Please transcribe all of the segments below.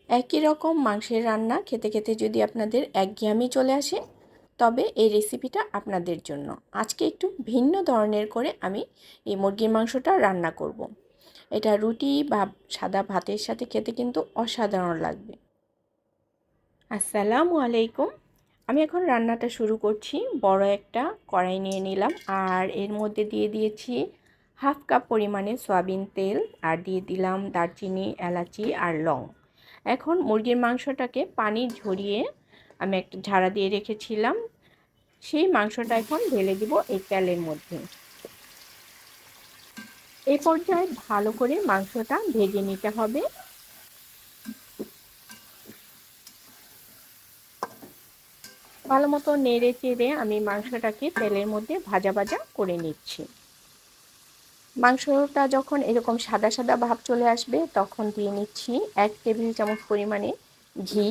একই রকম মাংসের রান্না খেতে খেতে যদি আপনাদের একঘেয়েমি চলে আসে, তবে এই রেসিপিটা আপনাদের জন্য। আজকে একটু ভিন্ন ধরনের করে আমি এই মুরগির মাংসটা রান্না করব। এটা রুটি বা সাদা ভাতের সাথে খেতে কিন্তু অসাধারণ লাগবে। আসসালামু আলাইকুম। আমি এখন রান্নাটা শুরু করছি। বড় একটা কড়াই নিয়ে নিলাম আর এর মধ্যে দিয়ে দিয়েছি হাফ কাপ পরিমাণে সয়াবিন তেল, আর দিয়ে দিলাম দারচিনি, এলাচি আর লং। এখন মুরগির মাংসটাকে পানি ঝরিয়ে আমি একটা ঝাড়া দিয়ে রেখেছিলাম, সেই মাংসটা এখন ঢেলে দিব এই তেলের মধ্যে। এই পর্যায়ে ভালো করে মাংসটা ভেজে নিতে হবে। ভালো মতো নেড়ে চেড়ে আমি মাংসটাকে তেলের মধ্যে ভাজা ভাজা করে নিচ্ছি। মাংসটা যখন এরকম সাদা সাদা ভাব চলে আসবে তখন দিয়ে নিচ্ছি 1 টেবিল চামচ পরিমাণে ঘি।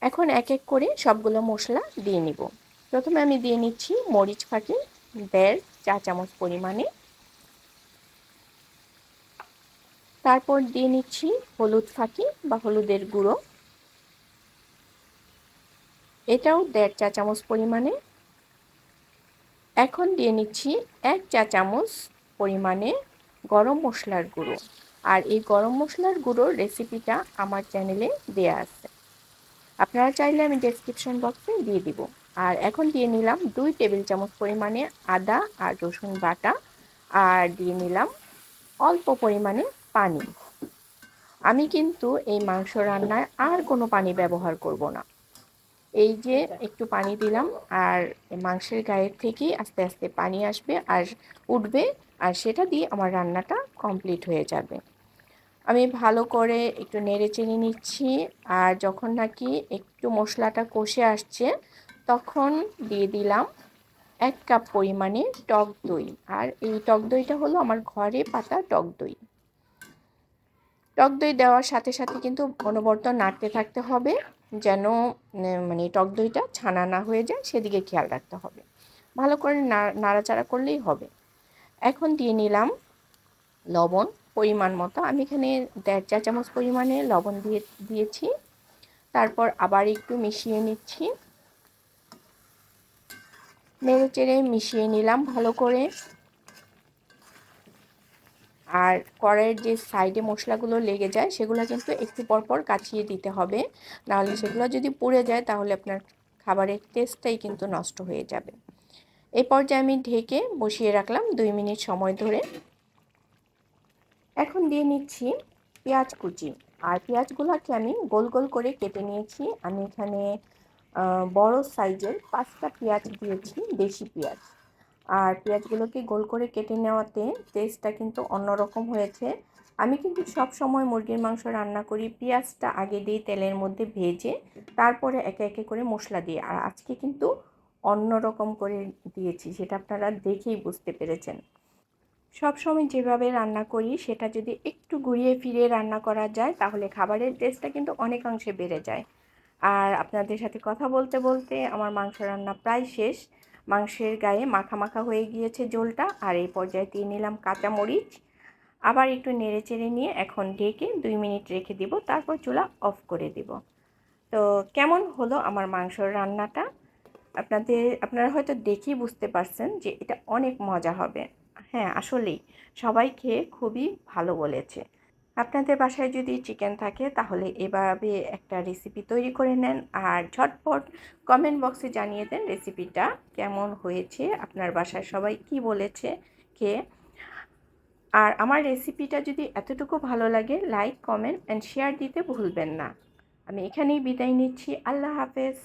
এখন এক এক করে সবগুলো মশলা দিয়ে নিব। প্রথমে আমি দিয়ে নিচ্ছি মরিচ ফাঁকি 1.5 চা চামচ পরিমাণে। তারপর দিয়ে নিচ্ছি হলুদ ফাঁকি বা হলুদের গুঁড়ো, এটাও 1.5 চা চামচ পরিমাণে। এখন দিয়ে নিচ্ছি 1 চা চামচ পরিমাণে গরম মশলার গুঁড়ো, আর এই গরম মশলার গুঁড়োর রেসিপিটা আমার চ্যানেলে দেয়া আছে, আপনারা চাইলে আমি ডেসক্রিপশন বক্সে দিয়ে দিব। আর এখন দিয়ে নিলাম 2 টেবিল চামচ পরিমাণে আদা আর রসুন বাটা, আর দিয়ে নিলাম অল্প পরিমাণে পানি। আমি কিন্তু এই মাংস রান্নায় আর কোনো পানি ব্যবহার করব না। এই যে একটু পানি দিলাম আর মাংসের গায়ের থেকেই আস্তে আস্তে পানি আসবে আর উঠবে, আর সেটা দিয়ে আমার রান্নাটা কমপ্লিট হয়ে যাবে। আমি ভালো করে একটু নেড়ে চেড়ে নিচ্ছি, আর যখন নাকি একটু মশলাটা কষে আসছে তখন দিয়ে দিলাম 1 কাপ পরিমাণে টক দই। আর এই টক দইটা হলো আমার ঘরে পাতা টক দই। টক দই দেওয়ার সাথে সাথে কিন্তু অনবরত নাড়তে থাকতে হবে, যেন মানে টক দইটা ছানা না হয়ে যায়, সেদিকে খেয়াল রাখতে হবে। ভালো করে নাড়াচাড়া করলেই হবে। এখন দিয়ে নিলাম লবণ পরিমাণ মতো। আমি এখানে 1.5 চা চামচ পরিমাণে লবণ দিয়েছি। তারপর আবার একটু মিশিয়ে নিচ্ছি, নেড়ে চেড়ে মিশিয়ে নিলাম ভালো করে। আর কড়াইয়ের যে সাইডে মশলাগুলো লেগে যায় সেগুলো কিন্তু একটু পরপর কাচিয়ে দিতে হবে, নাহলে সেগুলো যদি পুড়ে যায় তাহলে আপনার খাবারের টেস্টটাই কিন্তু নষ্ট হয়ে যাবে। এই পর্যায়ে আমি ঢেকে বসিয়ে রাখলাম 2 মিনিট সময় ধরে। এখন দিয়ে নিচ্ছি পেঁয়াজ কুচি, আর পেঁয়াজগুলোকে আমি গোল গোল করে কেটে নিয়েছি। আমি এখানে বড় সাইজের 5টা পেঁয়াজ দিয়েছি, দেশি পেঁয়াজ। আর পেঁয়াজগুলোকে গোল করে কেটে নেওয়াতে টেস্টটা কিন্তু অন্যরকম হয়েছে। আমি কিন্তু সব সময় মুরগির মাংস রান্না করি পেঁয়াজটা আগে দিই তেলের মধ্যে ভেজে, তারপরে একে একে করে মশলা দিয়ে। আর আজকে কিন্তু অন্যরকম করে দিয়েছি, সেটা আপনারা দেখেই বুঝতে পেরেছেন। সব সময় যেভাবে রান্না করি সেটা যদি একটু ঘুরিয়ে ফিরিয়ে রান্না করা যায় তাহলে খাবারের টেস্টটা কিন্তু অনেকাংশে বেড়ে যায়। আর আপনাদের সাথে কথা বলতে বলতে আমার মাংস রান্না প্রায় শেষ। মাংসের গায়ে মাখা মাখা হয়ে গিয়েছে ঝোলটা, আর এই পর্যায়ে দিয়ে নিলাম কাঁচামরিচ। আবার একটু নেড়ে চেড়ে নিয়ে এখন ঢেকে 2 মিনিট রেখে দিব, তারপর চুলা অফ করে দিব। তো কেমন হলো আমার মাংসর রান্নাটা? আপনারা হয়তো দেখেই বুঝতে পারছেন যে এটা অনেক মজা হবে। হ্যাঁ, আসলেই সবাই খেয়ে খুবই ভালো বলেছে। আপনাদের বাসায় যদি চিকেন থাকে তাহলে এভাবে একটা রেসিপি তৈরি করে নেন, আর ঝটপট কমেন্ট বক্সে জানিয়ে দেন রেসিপিটা কেমন হয়েছে, আপনার বাসায় সবাই কি বলেছে খেয়ে। আর আমার রেসিপিটা যদি এতটুকু ভালো লাগে, লাইক, কমেন্ট অ্যান্ড শেয়ার দিতে ভুলবেন না। আমি এখানেই বিদায় নিচ্ছি। আল্লাহ হাফেজ।